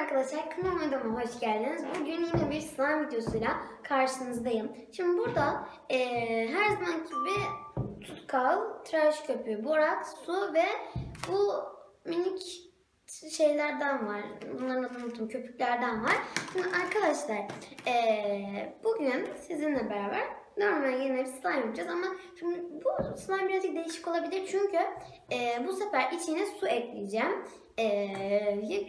arkadaşlar, kanalıma hoş geldiniz. Bugün yine bir slime videosuyla karşınızdayım. Şimdi burada her zamanki gibi tutkal, tıraş köpüğü, boraks, su ve bu minik şeylerden var. Bunların adını unuttum, köpüklerden var. Şimdi arkadaşlar bugün sizinle beraber normal yine bir slime yapacağız ama şimdi bu slime birazcık değişik olabilir çünkü bu sefer içine su ekleyeceğim.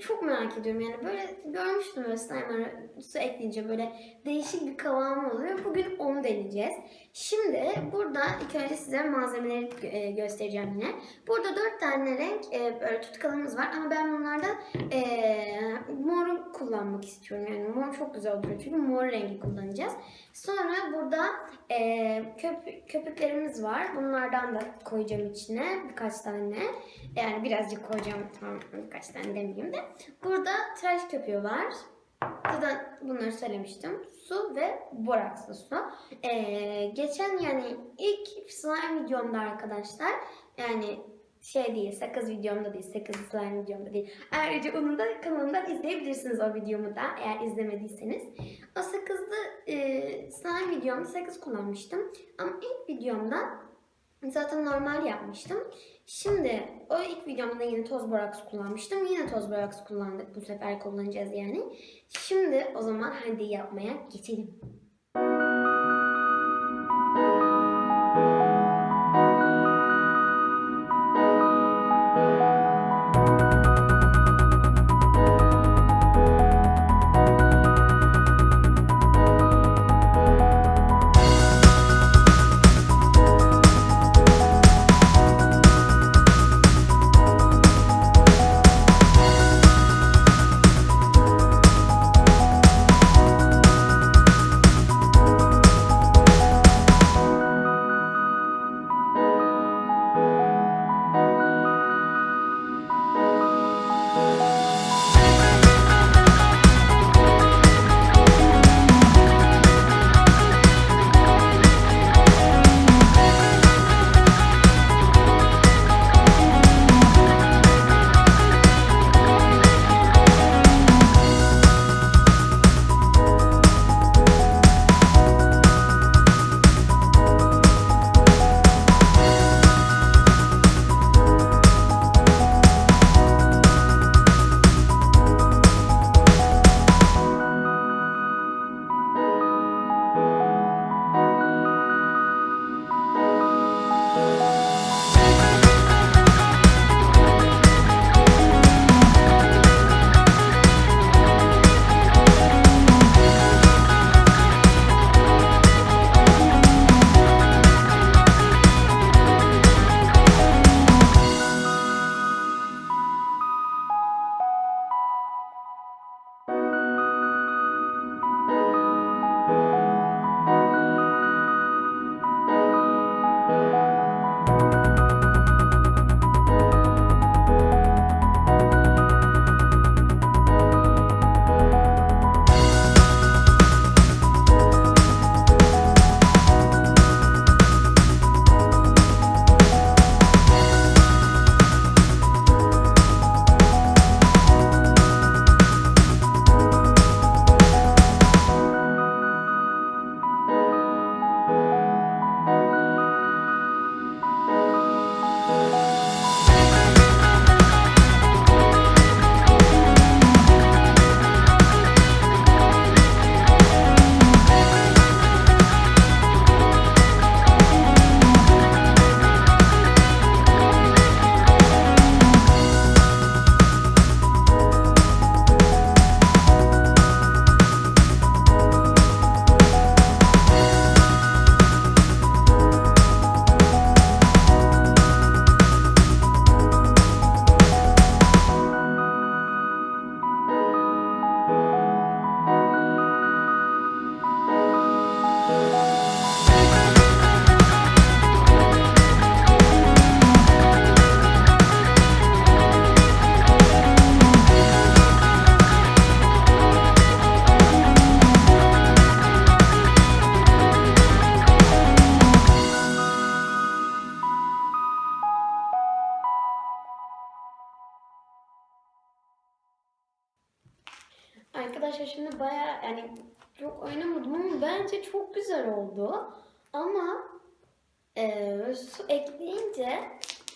Çok merak ediyorum, yani böyle görmüştüm böyle slime'lara su ekleyince böyle değişik bir kıvamı oluyor. Bugün onu deneyeceğiz. Şimdi burada ilk önce size malzemeleri göstereceğim yine. Burada 4 tane renk böyle tutkalımız var ama ben bunlardan moru kullanmak istiyorum. Yani mor çok güzel oluyor çünkü mor rengi kullanacağız. Sonra burada köpüklerimiz var. Bunlardan da koyacağım içine birkaç tane. Yani birazcık koyacağım, tamam, birkaç tane demeyeyim de. Burada tıraş köpüğü var. Zaten bunları söylemiştim. Su ve borakslı su. Geçen yani ilk slime videomda arkadaşlar, yani değil, sakız videomda değil, sakız slime videomda değil. Ayrıca onu da kanalımdan izleyebilirsiniz, o videomu da eğer izlemediyseniz. O sakızlı slime videomda sakız kullanmıştım. Ama ilk videomda zaten normal yapmıştım. Şimdi o ilk videomda yine toz boraks kullanmıştım. Yine toz boraks kullandık. Bu sefer kullanacağız yani. Şimdi o zaman hadi yapmaya geçelim. Arkadaşlar şimdi bayağı yani çok oynamadım ama bence çok güzel oldu. Ama su ekleyince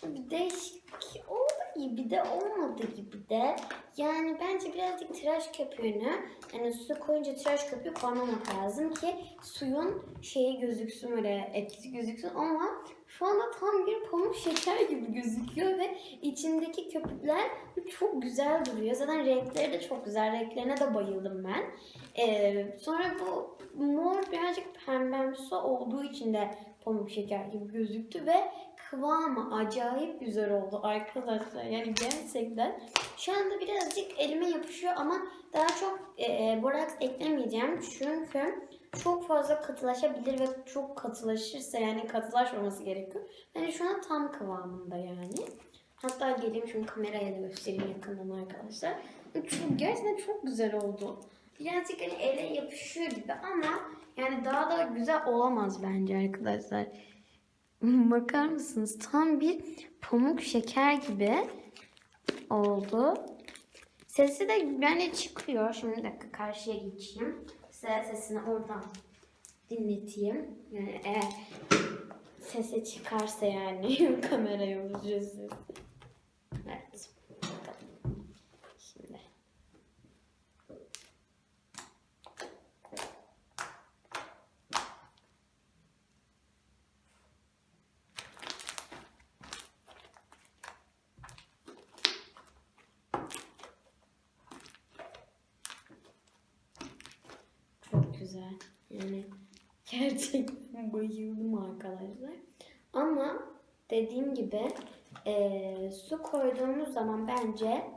bir değişik oldu gibi de olmadı gibi de. Yani bence birazcık tıraş köpüğünü, yani su koyunca tıraş köpüğü koymamak lazım ki suyun şeyi gözüksün, öyle etkisi gözüksün, ama şu anda tam bir pamuk şeker gibi gözüküyor ve içindeki köpükler çok güzel duruyor. Zaten renkleri de çok güzel. Renklerine de bayıldım ben. Sonra bu mor birazcık pembemsi olduğu için de pamuk şeker gibi gözüktü ve kıvamı acayip güzel oldu arkadaşlar. Yani gerçekten şu anda birazcık elime yapışıyor ama daha çok boraks eklemeyeceğim. Çünkü çok fazla katılaşabilir ve çok katılaşırsa, yani katılaşmaması gerekiyor. Yani şu an tam kıvamında yani. Hatta geleyim şimdi kameraya da göstereyim yakından arkadaşlar. Gerçekten çok güzel oldu. Birazcık hani ele yapışıyor gibi ama yani daha da güzel olamaz bence arkadaşlar. Bakar mısınız? Tam bir pamuk şeker gibi oldu. Sesi de yani çıkıyor. Şimdi bir dakika karşıya geçeyim. Size sesini oradan dinleteyim. Yani eğer sesi çıkarsa yani kameraya vuracağız. Evet. Bakalım. Şimdi. Çok güzel. Yani gerçekten bayıldım arkadaşlar. Ama dediğim gibi su koyduğumuz zaman bence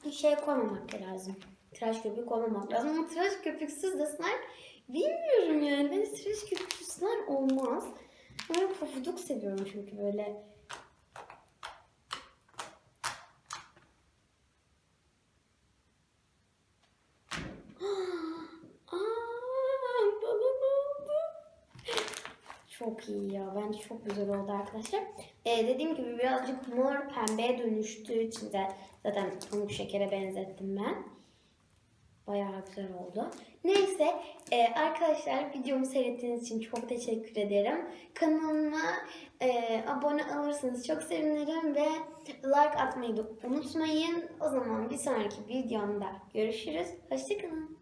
bir şey koymamak lazım. Tıraş köpüğü koymamak lazım. Ama tıraş köpüksüz de slime bilmiyorum yani. Ben tıraş köpüksüz slime olmaz. Ben pofuduk seviyorum çünkü böyle. Balon oldu. Çok iyi ya. Bence çok güzel oldu arkadaşlar. Dediğim gibi birazcık mor pembeye dönüştüğü için de zaten pamuk şekere benzettim ben. Bayağı güzel oldu. Neyse arkadaşlar, videomu seyrettiğiniz için çok teşekkür ederim. Kanalıma abone olursanız çok sevinirim ve like atmayı da unutmayın. O zaman bir sonraki videomda görüşürüz. Hoşçakalın.